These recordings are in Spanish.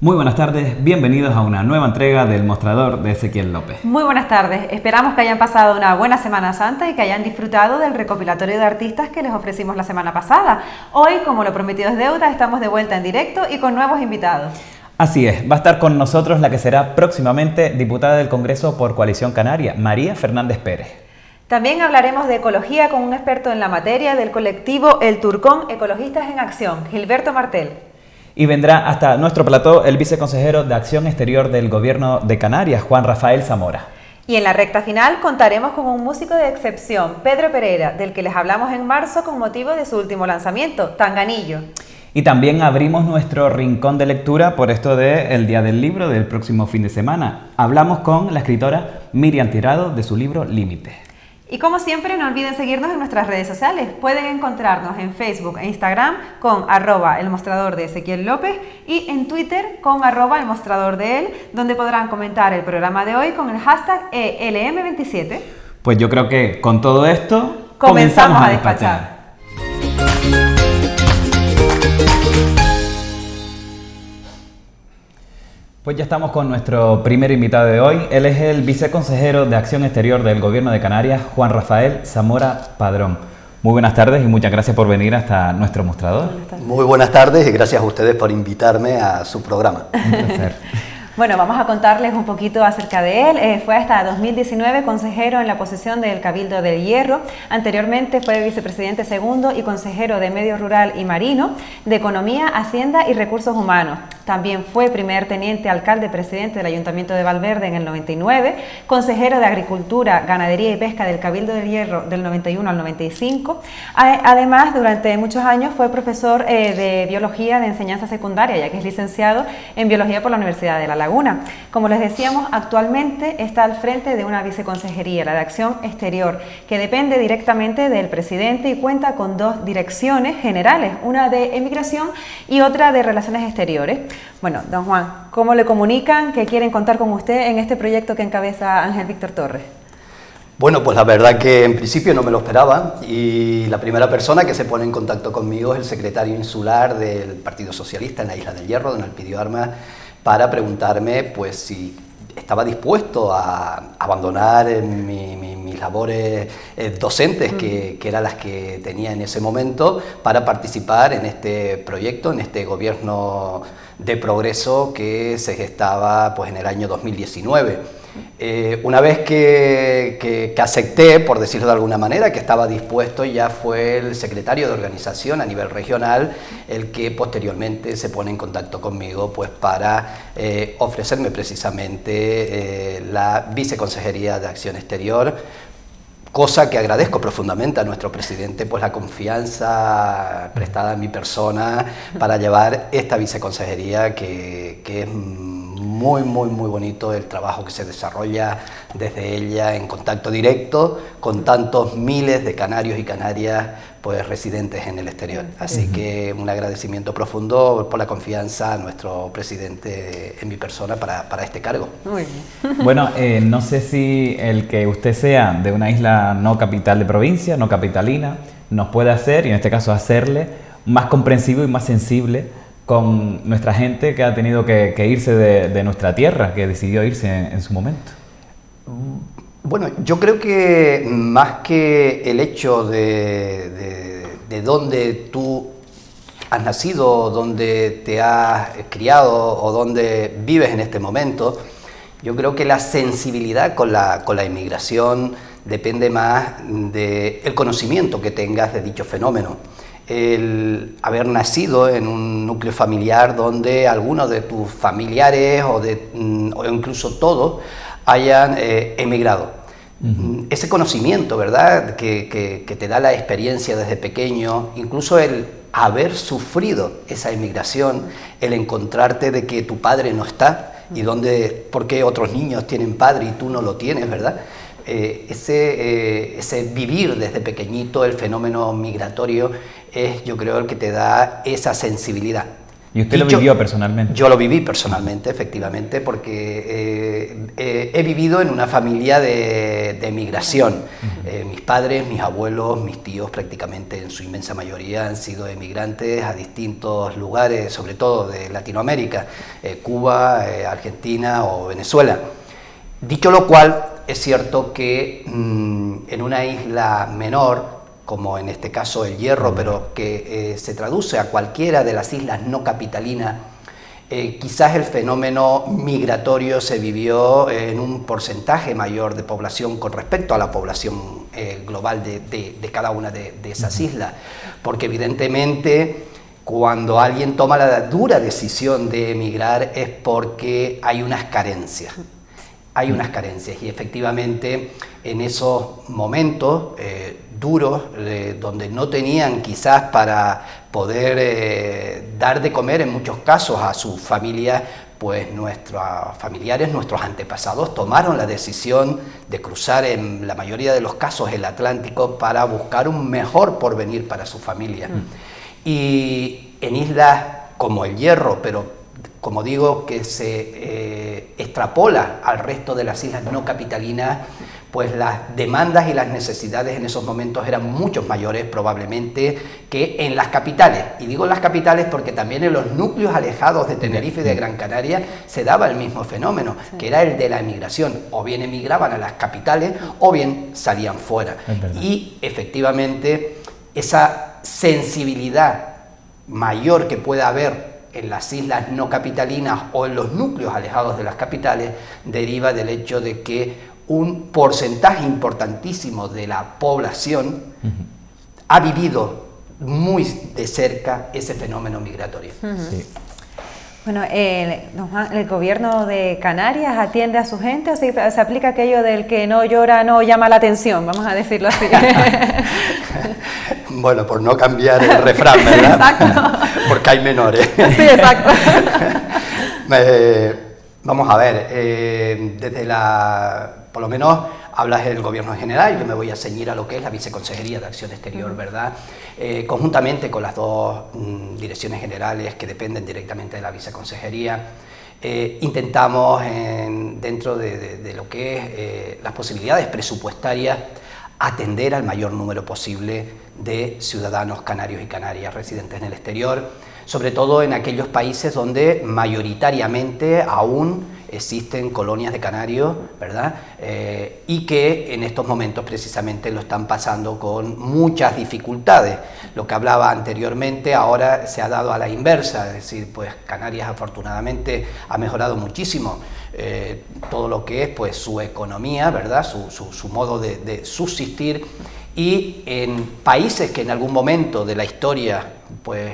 Muy buenas tardes, bienvenidos a una nueva entrega del Mostrador de Ezequiel López. Muy buenas tardes, esperamos que hayan pasado una buena Semana Santa y que hayan disfrutado del recopilatorio de artistas que les ofrecimos la semana pasada. Hoy, como lo prometido es deuda, estamos de vuelta en directo y con nuevos invitados. Así es, va a estar con nosotros la que será próximamente diputada del Congreso por Coalición Canaria, María Fernández Pérez. También hablaremos de ecología con un experto en la materia del colectivo El Turcón Ecologistas en Acción, Gilberto Martel. Y vendrá hasta nuestro plató el viceconsejero de Acción Exterior del Gobierno de Canarias, Juan Rafael Zamora. Y en la recta final contaremos con un músico de excepción, Pedro Pereira, del que les hablamos en marzo con motivo de su último lanzamiento, Tanganillo. Y también abrimos nuestro rincón de lectura por esto del Día del Libro del próximo fin de semana. Hablamos con la escritora Miriam Tirado de su libro Límite. Y como siempre, no olviden seguirnos en nuestras redes sociales. Pueden encontrarnos en Facebook e Instagram con @elmostrador de Ezequiel López y en Twitter con @elmostrador de él, donde podrán comentar el programa de hoy con el hashtag ELM27. Pues yo creo que con todo esto comenzamos a despachar. Pues ya estamos con nuestro primer invitado de hoy. Él es el viceconsejero de Acción Exterior del Gobierno de Canarias, Juan Rafael Zamora Padrón. Muy buenas tardes y muchas gracias por venir hasta nuestro mostrador. Muy buenas tardes y gracias a ustedes por invitarme a su programa. Un placer. Bueno, vamos a contarles un poquito acerca de él. Fue hasta 2019 consejero en la posición del Cabildo del Hierro. Anteriormente fue vicepresidente segundo y consejero de Medio Rural y Marino, de Economía, Hacienda y Recursos Humanos. También fue primer teniente alcalde presidente del Ayuntamiento de Valverde en el 99, consejero de Agricultura, Ganadería y Pesca del Cabildo del Hierro del 91 al 95. Además, durante muchos años fue profesor de Biología de Enseñanza Secundaria, ya que es licenciado en Biología por la Universidad de La Laguna. Como les decíamos, actualmente está al frente de una viceconsejería, la de Acción Exterior, que depende directamente del presidente y cuenta con dos direcciones generales, una de Emigración y otra de Relaciones Exteriores. Bueno, don Juan, ¿cómo le comunican que quieren contar con usted en este proyecto que encabeza Ángel Víctor Torres? Bueno, pues la verdad que en principio no me lo esperaba y la primera persona que se pone en contacto conmigo es el secretario insular del Partido Socialista en la Isla del Hierro, don Elpidio Armas, para preguntarme pues si estaba dispuesto a abandonar mis labores docentes, que eran las que tenía en ese momento, para participar en este proyecto, en este gobierno de progreso que se gestaba pues en el año 2019. Una vez que acepté, por decirlo de alguna manera, que estaba dispuesto, ya fue el secretario de organización a nivel regional el que posteriormente se pone en contacto conmigo pues para ofrecerme precisamente la viceconsejería de Acción Exterior, cosa que agradezco profundamente a nuestro presidente, pues la confianza prestada a mi persona para llevar esta viceconsejería que es muy bonito el trabajo que se desarrolla desde ella en contacto directo con tantos miles de canarios y canarias pues residentes en el exterior. Así que un agradecimiento profundo por la confianza a nuestro presidente en mi persona para este cargo. Muy bien. Bueno, no sé si el que usted sea de una isla no capital de provincia, no capitalina, nos puede hacer, y en este caso hacerle, más comprensivo y más sensible con nuestra gente que ha tenido que irse de nuestra tierra, que decidió irse en su momento. Bueno, yo creo que más que el hecho de dónde tú has nacido, dónde te has criado o dónde vives en este momento, yo creo que la sensibilidad con la inmigración depende más del conocimiento que tengas de dicho fenómeno. El haber nacido en un núcleo familiar donde algunos de tus familiares o incluso todos hayan emigrado. Ese conocimiento, ¿verdad?, que te da la experiencia desde pequeño, incluso el haber sufrido esa emigración, el encontrarte de que tu padre no está y por qué otros niños tienen padre y tú no lo tienes, ¿verdad? Ese vivir desde pequeñito el fenómeno migratorio es, yo creo, el que te da esa sensibilidad. ¿Y usted lo vivió personalmente? Yo lo viví personalmente, efectivamente, porque he vivido en una familia de emigración. Mis padres, mis abuelos, mis tíos, prácticamente en su inmensa mayoría han sido emigrantes a distintos lugares, sobre todo de Latinoamérica, Cuba, Argentina o Venezuela. Dicho lo cual, es cierto que en una isla menor, como en este caso El Hierro, pero que se traduce a cualquiera de las islas no capitalinas, quizás el fenómeno migratorio se vivió en un porcentaje mayor de población con respecto a la población global de cada una de esas islas, porque evidentemente cuando alguien toma la dura decisión de emigrar es porque hay unas carencias. Hay unas carencias y efectivamente en esos momentos duros, donde no tenían quizás para poder dar de comer en muchos casos a sus familias, pues nuestros familiares, nuestros antepasados tomaron la decisión de cruzar en la mayoría de los casos el Atlántico para buscar un mejor porvenir para su familia. Y en islas como El Hierro, pero como digo, que se extrapola al resto de las islas no capitalinas, pues las demandas y las necesidades en esos momentos eran mucho mayores probablemente que en las capitales. Y digo en las capitales porque también en los núcleos alejados de Tenerife y de Gran Canaria se daba el mismo fenómeno, que era el de la emigración. O bien emigraban a las capitales o bien salían fuera. Y efectivamente esa sensibilidad mayor que pueda haber en las islas no capitalinas o en los núcleos alejados de las capitales deriva del hecho de que un porcentaje importantísimo de la población ha vivido muy de cerca ese fenómeno migratorio. Sí. Bueno, ¿el gobierno de Canarias atiende a su gente o se aplica aquello del que no llora no llama la atención, vamos a decirlo así? Bueno, por no cambiar el refrán, ¿verdad? Exacto. Porque hay menores. Sí, exacto. Vamos a ver, por lo menos hablas del gobierno en general, yo me voy a ceñir a lo que es la Viceconsejería de Acción Exterior, ¿verdad? Conjuntamente con las dos direcciones generales que dependen directamente de la Viceconsejería, intentamos dentro de lo que es las posibilidades presupuestarias atender al mayor número posible de ciudadanos canarios y canarias residentes en el exterior, sobre todo en aquellos países donde mayoritariamente aún existen colonias de canarios, ¿verdad? Y que en estos momentos precisamente lo están pasando con muchas dificultades. Lo que hablaba anteriormente ahora se ha dado a la inversa, es decir, pues Canarias afortunadamente ha mejorado muchísimo todo lo que es pues su economía, ¿verdad? Su modo de subsistir, y en países que en algún momento de la historia pues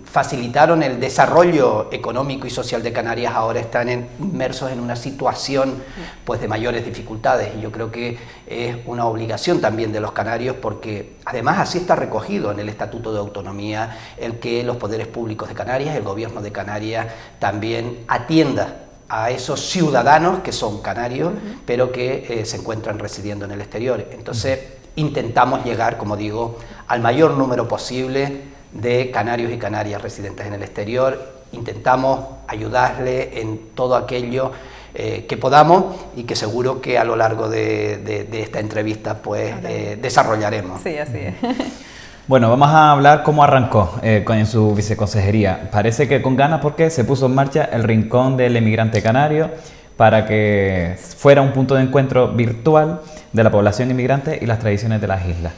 facilitaron el desarrollo económico y social de Canarias, ahora están inmersos en una situación pues de mayores dificultades, y yo creo que es una obligación también de los canarios, porque además así está recogido en el Estatuto de Autonomía el que los poderes públicos de Canarias, el gobierno de Canarias, también atienda a esos ciudadanos que son canarios, pero que se encuentran residiendo en el exterior. Entonces intentamos llegar, como digo, al mayor número posible de canarios y canarias residentes en el exterior. Intentamos ayudarle en todo aquello que podamos, y que seguro que a lo largo de esta entrevista pues desarrollaremos. Sí, así es. Bueno, vamos a hablar cómo arrancó en su viceconsejería. Parece que con ganas, porque se puso en marcha el Rincón del Emigrante Canario para que fuera un punto de encuentro virtual de la población inmigrante y las tradiciones de las islas.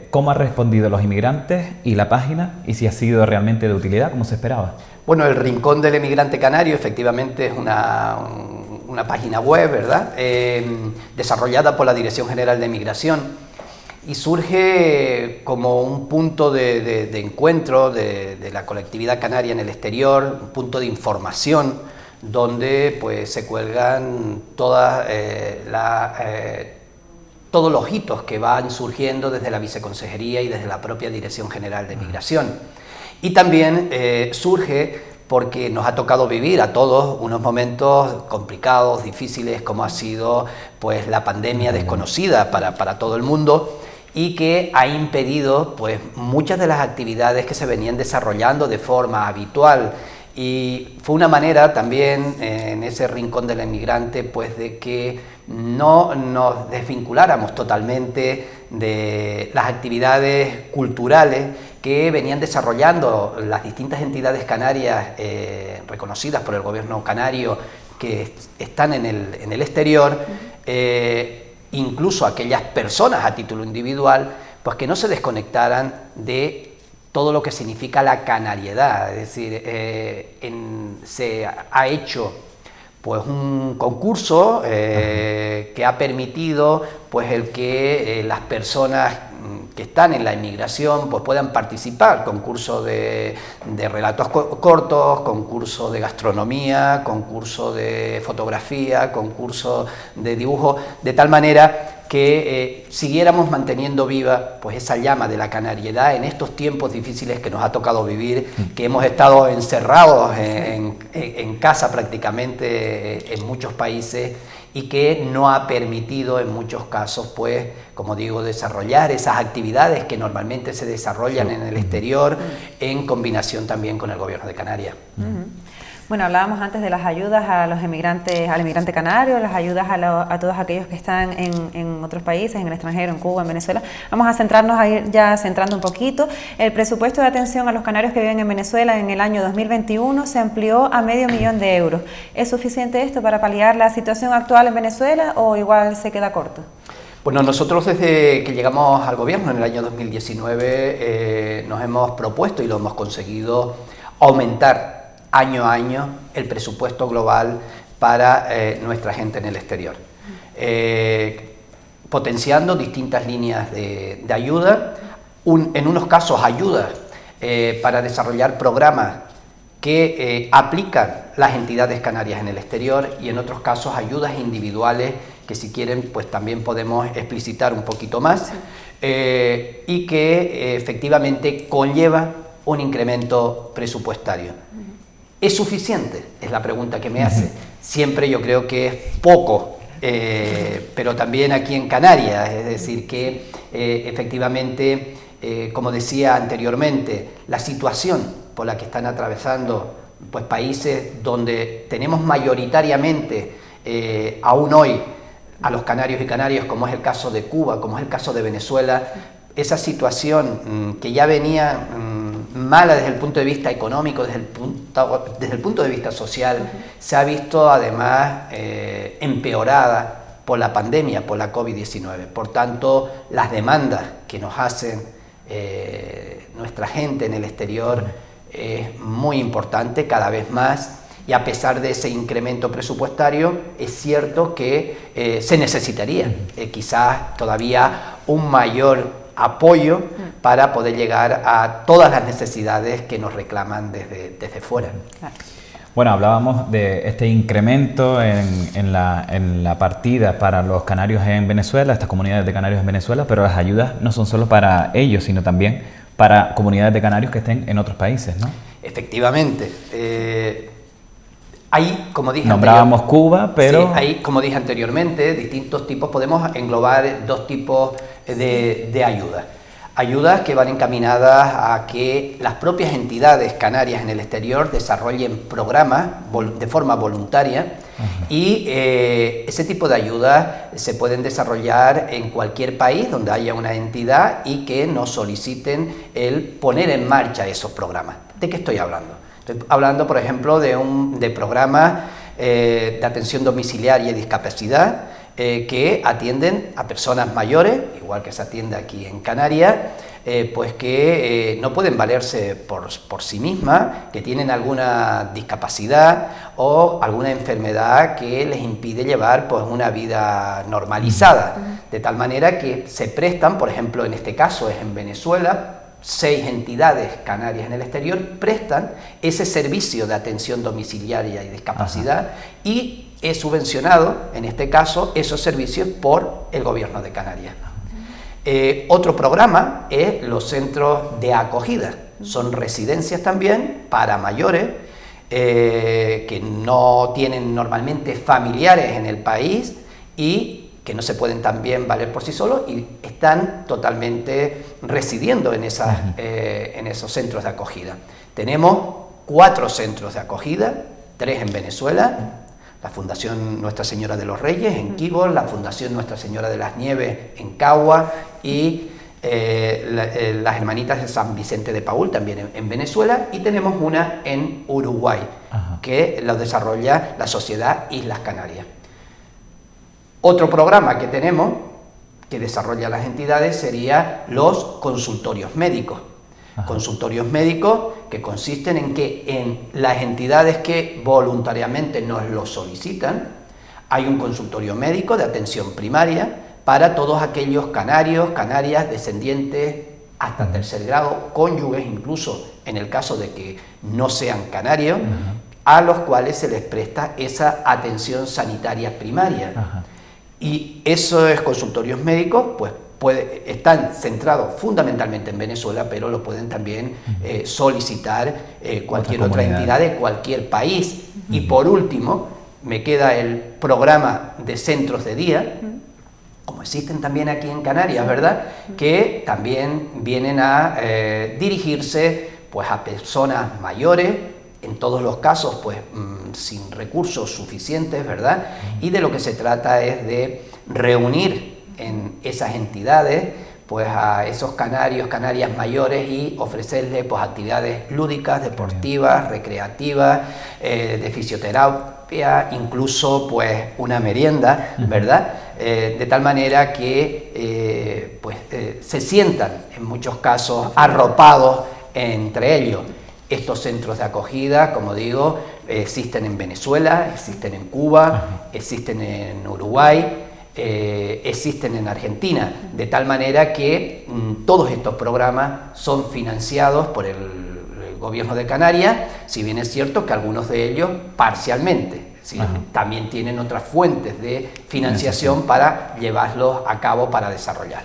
¿Cómo han respondido los inmigrantes y la página, y si ha sido realmente de utilidad como se esperaba? Bueno, el Rincón del Emigrante Canario efectivamente es una página web, ¿verdad? Desarrollada por la Dirección General de Migración, y surge como un punto de encuentro de la colectividad canaria en el exterior, un punto de información donde pues se cuelgan todos los hitos que van surgiendo desde la Viceconsejería y desde la propia Dirección General de Migración. Y también surge porque nos ha tocado vivir a todos unos momentos complicados, difíciles, como ha sido pues la pandemia desconocida para todo el mundo, y que ha impedido pues muchas de las actividades que se venían desarrollando de forma habitual. Y fue una manera también en ese rincón del emigrante pues de que no nos desvinculáramos totalmente de las actividades culturales que venían desarrollando las distintas entidades canarias reconocidas por el gobierno canario que están en el exterior, incluso aquellas personas a título individual, pues que no se desconectaran de todo lo que significa la canariedad. Es decir, se ha hecho pues un concurso que ha permitido pues el que las personas que están en la emigración pues puedan participar, concurso de relatos cortos, concurso de gastronomía, concurso de fotografía, concurso de dibujo, de tal manera que siguiéramos manteniendo viva pues esa llama de la canariedad en estos tiempos difíciles que nos ha tocado vivir, que hemos estado encerrados en casa prácticamente en muchos países, y que no ha permitido en muchos casos, pues, como digo, desarrollar esas actividades que normalmente se desarrollan en el exterior en combinación también con el gobierno de Canarias. Bueno, hablábamos antes de las ayudas a los emigrantes, al emigrante canario, las ayudas a todos aquellos que están en otros países, en el extranjero, en Cuba, en Venezuela. Vamos a centrarnos a ir ya centrando un poquito. El presupuesto de atención a los canarios que viven en Venezuela en el año 2021 se amplió a $500 000 euros. ¿Es suficiente esto para paliar la situación actual en Venezuela o igual se queda corto? Bueno, nosotros desde que llegamos al gobierno en el año 2019 nos hemos propuesto y lo hemos conseguido aumentar año a año el presupuesto global para nuestra gente en el exterior, potenciando distintas líneas de ayuda, en unos casos ayudas para desarrollar programas que aplican las entidades canarias en el exterior, y en otros casos ayudas individuales que, si quieren, pues también podemos explicitar un poquito más, y que efectivamente conlleva un incremento presupuestario. ¿Es suficiente? Es la pregunta que me hace. Siempre yo creo que es poco, pero también aquí en Canarias, es decir, que efectivamente, como decía anteriormente, la situación por la que están atravesando pues países donde tenemos mayoritariamente aún hoy a los canarios y canarias, como es el caso de Cuba, como es el caso de Venezuela, esa situación que ya venía mala desde el punto de vista económico, desde el punto de vista social, se ha visto además empeorada por la pandemia, por la COVID-19. Por tanto, las demandas que nos hacen nuestra gente en el exterior es muy importante, cada vez más, y a pesar de ese incremento presupuestario, es cierto que se necesitaría quizás todavía un mayor apoyo para poder llegar a todas las necesidades que nos reclaman desde fuera. Claro. Bueno, hablábamos de este incremento en la partida para los canarios en Venezuela, estas comunidades de canarios en Venezuela, pero las ayudas no son solo para ellos, sino también para comunidades de canarios que estén en otros países, ¿no? Efectivamente. Hay, como dije nombrábamos Cuba, pero... Sí, hay, como dije anteriormente, distintos tipos, podemos englobar dos tipos de ayudas. Ayudas que van encaminadas a que las propias entidades canarias en el exterior desarrollen programas de forma voluntaria, y ese tipo de ayudas se pueden desarrollar en cualquier país donde haya una entidad y que nos soliciten el poner en marcha esos programas. ¿De qué estoy hablando? Estoy hablando, por ejemplo, de programas de atención domiciliaria y discapacidad que atienden a personas mayores, igual que se atiende aquí en Canarias, pues que no pueden valerse por sí mismas, que tienen alguna discapacidad o alguna enfermedad que les impide llevar pues una vida normalizada, de tal manera que se prestan, por ejemplo, en este caso es en Venezuela, 6 entidades canarias en el exterior prestan ese servicio de atención domiciliaria y discapacidad, y es subvencionado, en este caso, esos servicios por el gobierno de Canarias. Otro programa es los centros de acogida. Son residencias también para mayores que no tienen normalmente familiares en el país y que no se pueden también valer por sí solos y están totalmente residiendo en esos centros de acogida. Tenemos 4 centros de acogida, 3 en Venezuela, la Fundación Nuestra Señora de los Reyes en Quibor, la Fundación Nuestra Señora de las Nieves en Cagua y las Hermanitas de San Vicente de Paúl también en Venezuela, y tenemos una en Uruguay, que lo desarrolla la Sociedad Islas Canarias. Otro programa que tenemos, que desarrolla las entidades, sería los consultorios médicos. Consultorios médicos que consisten en que en las entidades que voluntariamente nos lo solicitan, hay un consultorio médico de atención primaria para todos aquellos canarios, canarias, descendientes hasta 3er grado, cónyuges incluso en el caso de que no sean canarios, a los cuales se les presta esa atención sanitaria primaria. Y esos consultorios médicos pues están centrados fundamentalmente en Venezuela, pero lo pueden también solicitar cualquier otra entidad de cualquier país. Y por último, me queda el programa de centros de día, como existen también aquí en Canarias, ¿verdad? Que también vienen a dirigirse pues a personas mayores, en todos los casos pues sin recursos suficientes, ¿verdad? Y de lo que se trata es de reunir en esas entidades pues a esos canarios, canarias mayores y ofrecerles pues actividades lúdicas, deportivas, recreativas, de fisioterapia, incluso pues una merienda, ¿verdad? De tal manera que se sientan en muchos casos arropados entre ellos. Estos centros de acogida, como digo, existen en Venezuela, existen en Cuba, existen en Uruguay, existen en Argentina, de tal manera que todos estos programas son financiados por el gobierno de Canarias, si bien es cierto que algunos de ellos parcialmente, ¿sí? También tienen otras fuentes de financiación para llevarlos a cabo, para desarrollar.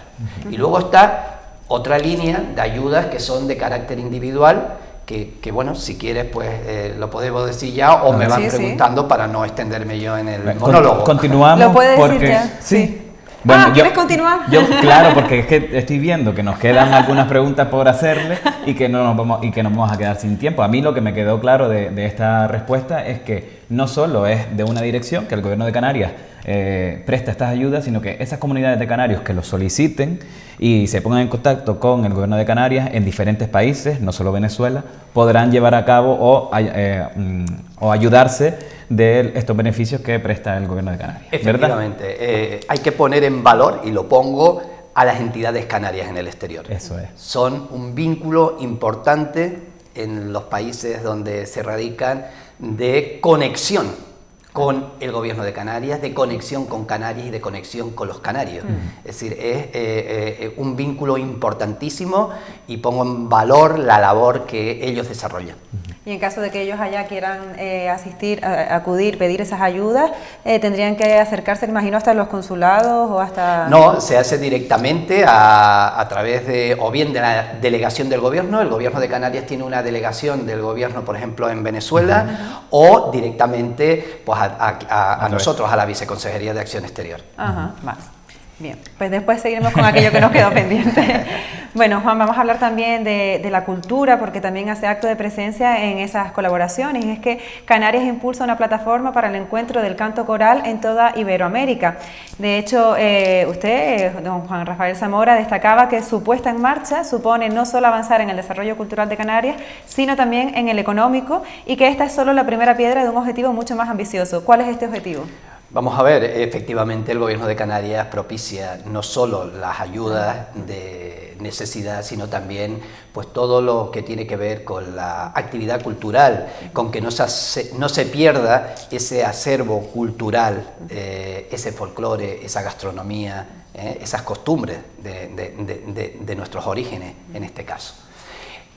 Y luego está otra línea de ayudas que son de carácter individual, que bueno, si quieres pues lo podemos decir ya o me van preguntando para no extenderme yo en el monólogo. Continuamos. ¿Lo puedes porque, decir ya? Sí. Bueno, ¿quieres continuar? Claro, porque es que estoy viendo que nos quedan algunas preguntas por hacerle y que no nos vamos a quedar sin tiempo. A mí lo que me quedó claro de esta respuesta es que no solo es de una dirección, que el Gobierno de Canarias presta estas ayudas, sino que esas comunidades de canarios que lo soliciten y se pongan en contacto con el Gobierno de Canarias en diferentes países, no solo Venezuela, podrán llevar a cabo o ayudarse de estos beneficios que presta el Gobierno de Canarias. Efectivamente, hay que poner en valor, y lo pongo, a las entidades canarias en el exterior. Eso es. Son un vínculo importante en los países donde se radican de conexión con el Gobierno de Canarias, de conexión con Canarias y de conexión con los canarios. Es decir, es un vínculo importantísimo y pongo en valor la labor que ellos desarrollan. Y en caso de que ellos allá quieran acudir, pedir esas ayudas, ¿tendrían que acercarse, me imagino, hasta los consulados o hasta...? No, se hace directamente a través de, o bien de la delegación del Gobierno. El Gobierno de Canarias tiene una delegación del Gobierno, por ejemplo, en Venezuela, o directamente pues, a nosotros, a la Viceconsejería de Acción Exterior. Más. Bien, pues después seguiremos con aquello que nos quedó pendiente. Bueno, Juan, vamos a hablar también de la cultura, porque también hace acto de presencia en esas colaboraciones. Y es que Canarias impulsa una plataforma para el encuentro del canto coral en toda Iberoamérica. De hecho, usted, don Juan Rafael Zamora, destacaba que su puesta en marcha supone no solo avanzar en el desarrollo cultural de Canarias, sino también en el económico, y que esta es solo la primera piedra de un objetivo mucho más ambicioso. ¿Cuál es este objetivo? Vamos a ver, efectivamente el Gobierno de Canarias propicia no solo las ayudas de necesidad, sino también pues todo lo que tiene que ver con la actividad cultural, con que no se pierda ese acervo cultural, ese folclore, esa gastronomía, esas costumbres de nuestros orígenes en este caso.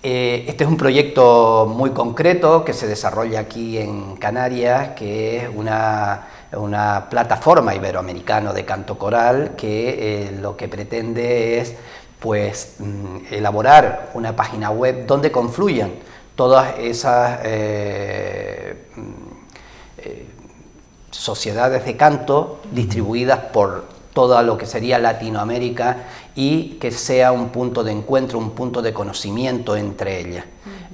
Este es un proyecto muy concreto que se desarrolla aquí en Canarias, que es una plataforma iberoamericana de canto coral que lo que pretende es pues elaborar una página web donde confluyan todas esas sociedades de canto distribuidas por todo lo que sería Latinoamérica y que sea un punto de encuentro, un punto de conocimiento entre ellas.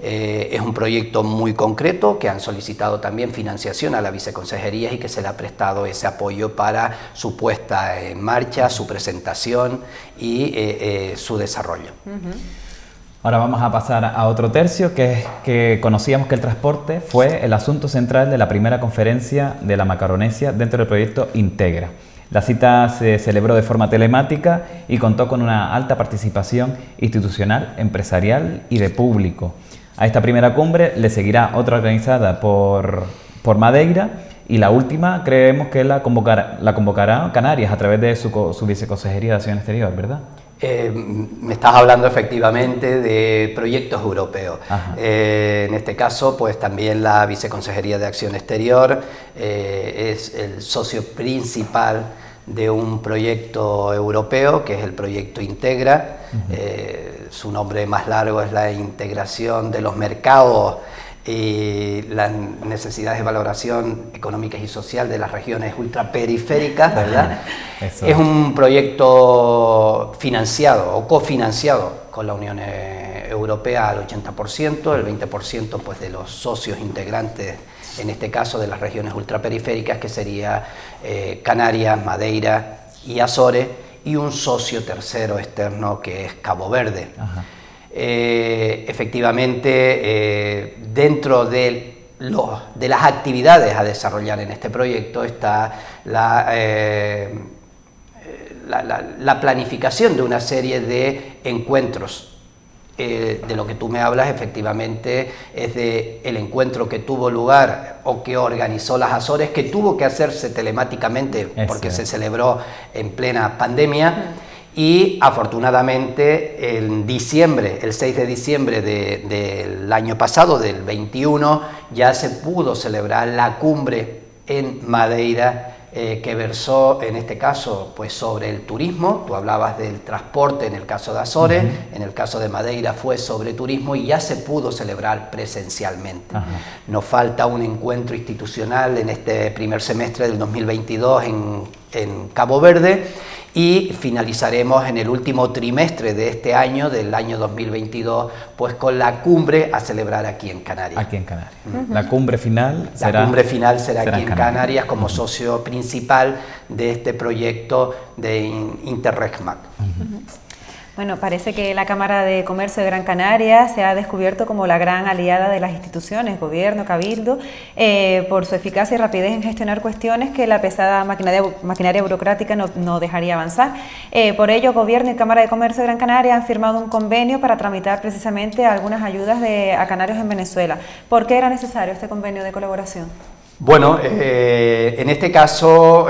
Es un proyecto muy concreto que han solicitado también financiación a la viceconsejería y que se le ha prestado ese apoyo para su puesta en marcha, su presentación y su desarrollo. Ahora vamos a pasar a otro tercio, que es que conocíamos que el transporte fue el asunto central de la primera conferencia de la Macaronesia dentro del proyecto Integra. La cita se celebró de forma telemática y contó con una alta participación institucional, empresarial y de público. A esta primera cumbre le seguirá otra organizada por Madeira y la última creemos que la convocará Canarias a través de su viceconsejería de Acción Exterior, ¿verdad? Me estás hablando efectivamente de proyectos europeos. En este caso, pues también la Viceconsejería de Acción Exterior es el socio principal de un proyecto europeo, que es el proyecto Integra. Su nombre más largo es la integración de los mercados y las necesidades de valoración económica y social de las regiones ultraperiféricas, ¿verdad? Es un proyecto financiado o cofinanciado con la Unión Europea al 80%, el 20% pues de los socios integrantes, en este caso de las regiones ultraperiféricas, que sería Canarias, Madeira y Azores, y un socio tercero externo que es Cabo Verde. Efectivamente, dentro de las actividades a desarrollar en este proyecto está la planificación de una serie de encuentros. De lo que tú me hablas, efectivamente, es del encuentro que tuvo lugar o que organizó las Azores, que tuvo que hacerse telemáticamente porque se celebró en plena pandemia. Y afortunadamente en diciembre, el 6 de diciembre del año pasado, del 21, ya se pudo celebrar la cumbre en Madeira, que versó en este caso pues sobre el turismo. Tú hablabas del transporte en el caso de Azores, en el caso de Madeira fue sobre turismo y ya se pudo celebrar presencialmente. Nos falta un encuentro institucional en este primer semestre del 2022 en Cabo Verde, y finalizaremos en el último trimestre de este año, del año 2022, pues con la cumbre a celebrar aquí en Canarias. Aquí en Canarias. La cumbre final será aquí en Canarias como socio principal de este proyecto de Interreg-MAC. Bueno, parece que la Cámara de Comercio de Gran Canaria se ha descubierto como la gran aliada de las instituciones, gobierno, cabildo, por su eficacia y rapidez en gestionar cuestiones que la pesada maquinaria burocrática no dejaría avanzar. Por ello, Gobierno y Cámara de Comercio de Gran Canaria han firmado un convenio para tramitar precisamente algunas ayudas a canarios en Venezuela. ¿Por qué era necesario este convenio de colaboración? Bueno, en este caso,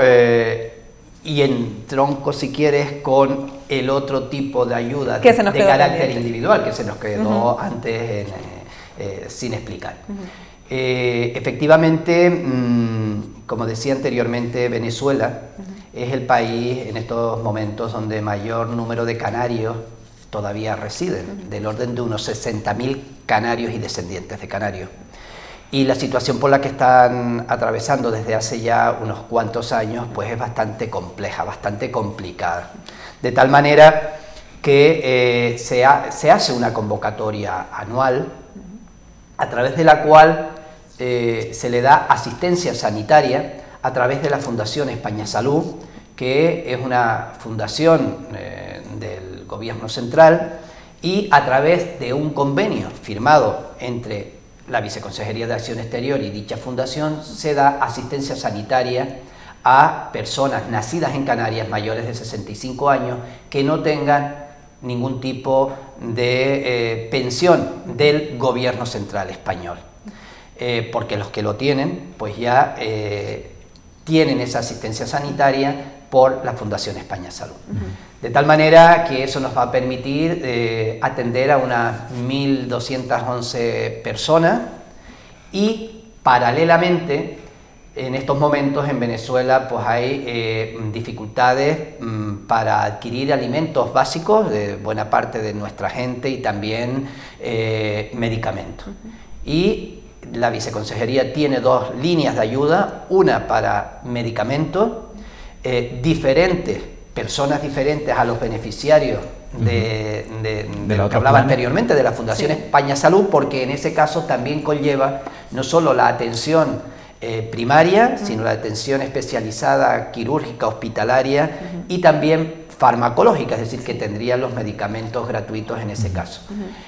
y en tronco, si quieres, con el otro tipo de ayuda de carácter individual que se nos quedó antes sin explicar. Efectivamente, como decía anteriormente, Venezuela es el país en estos momentos donde mayor número de canarios todavía residen, del orden de unos 60.000 canarios y descendientes de canarios. Y la situación por la que están atravesando desde hace ya unos cuantos años pues es bastante compleja, bastante complicada. De tal manera que se hace una convocatoria anual a través de la cual se le da asistencia sanitaria a través de la Fundación España Salud, que es una fundación del Gobierno Central, y a través de un convenio firmado entre la Viceconsejería de Acción Exterior y dicha fundación se da asistencia sanitaria a personas nacidas en Canarias mayores de 65 años que no tengan ningún tipo de pensión del Gobierno Central español. Porque los que lo tienen, pues ya tienen esa asistencia sanitaria por la Fundación España Salud. De tal manera que eso nos va a permitir atender a unas 1.211 personas, y paralelamente en estos momentos en Venezuela pues hay dificultades para adquirir alimentos básicos de buena parte de nuestra gente, y también medicamentos. Y la Viceconsejería tiene dos líneas de ayuda, una para medicamentos diferentes personas diferentes a los beneficiarios de lo que hablaba anteriormente, de la Fundación España Salud, porque en ese caso también conlleva no solo la atención primaria, sino la atención especializada, quirúrgica, hospitalaria y también farmacológica, es decir, que tendrían los medicamentos gratuitos en ese caso.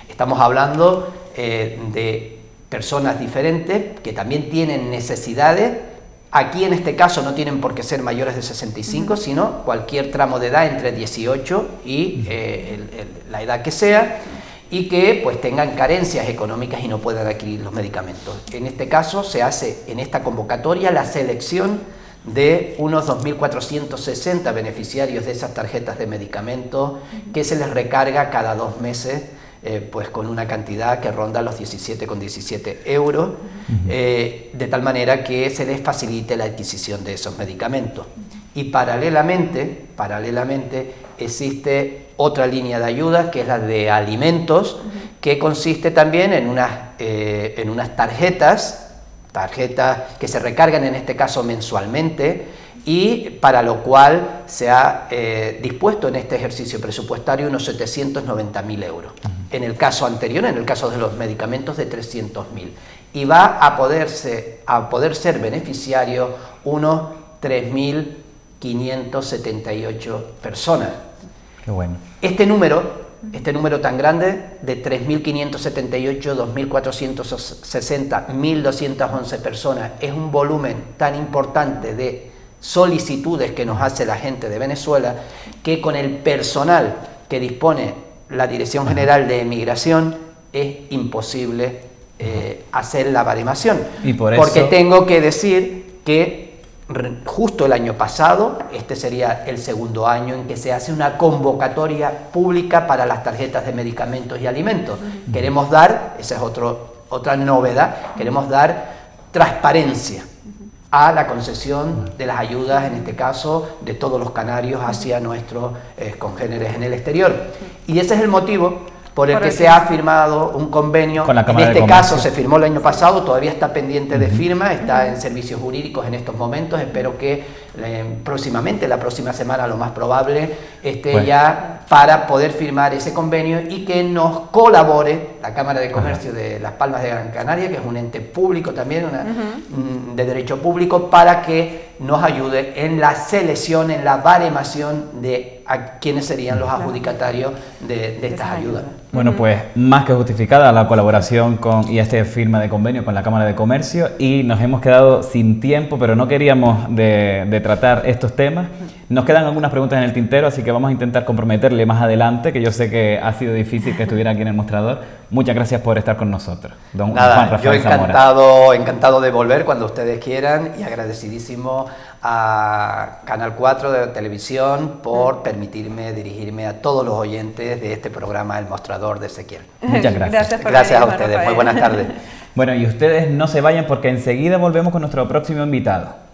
Estamos hablando de personas diferentes que también tienen necesidades. Aquí en este caso no tienen por qué ser mayores de 65, sino cualquier tramo de edad entre 18 y la edad que sea, y que pues tengan carencias económicas y no puedan adquirir los medicamentos. En este caso se hace en esta convocatoria la selección de unos 2.460 beneficiarios de esas tarjetas de medicamentos que se les recarga cada 2 meses, pues con una cantidad que ronda los 17,17 euros, de tal manera que se les facilite la adquisición de esos medicamentos. Y paralelamente existe otra línea de ayuda, que es la de alimentos, que consiste también en unas tarjetas que se recargan en este caso mensualmente, y para lo cual se ha dispuesto en este ejercicio presupuestario unos 790.000 euros. En el caso anterior, en el caso de los medicamentos, de 300.000. Y va a poder ser beneficiario unos 3.578 personas. Qué bueno. Este número tan grande de 3.578, 2.460, 1.211 personas, es un volumen tan importante de solicitudes que nos hace la gente de Venezuela, que con el personal que dispone la Dirección General de Migración es imposible hacer la baremación. Y porque tengo que decir que justo el año pasado, este sería el segundo año en que se hace una convocatoria pública para las tarjetas de medicamentos y alimentos. Queremos dar, esa es otra novedad, queremos dar transparencia a la concesión de las ayudas, en este caso, de todos los canarios hacia nuestros congéneres en el exterior. Y ese es el motivo por el que se ha firmado un convenio. En este caso se firmó el año pasado, todavía está pendiente de firma, está en servicios jurídicos en estos momentos. Espero que próximamente, la próxima semana lo más probable, esté ya para poder firmar ese convenio y que nos colabore la Cámara de Comercio de Las Palmas de Gran Canaria, que es un ente público también, de derecho público, para que nos ayude en la selección, en la baremación de a quiénes serían los adjudicatarios de estas ayudas. Bueno, pues más que justificada la colaboración y esta firma de convenio con la Cámara de Comercio, y nos hemos quedado sin tiempo, pero no queríamos de tratar estos temas. Nos quedan algunas preguntas en el tintero, así que vamos a intentar comprometerle más adelante, que yo sé que ha sido difícil que estuviera aquí en el mostrador. Muchas gracias por estar con nosotros, don Juan Rafael Zamora. Encantado de volver cuando ustedes quieran, y agradecidísimo a Canal 4 de televisión por permitirme dirigirme a todos los oyentes de este programa El Mostrador de Ezequiel. Muchas gracias. Gracias a ustedes, muy buenas tardes. Bueno, y ustedes no se vayan porque enseguida volvemos con nuestro próximo invitado.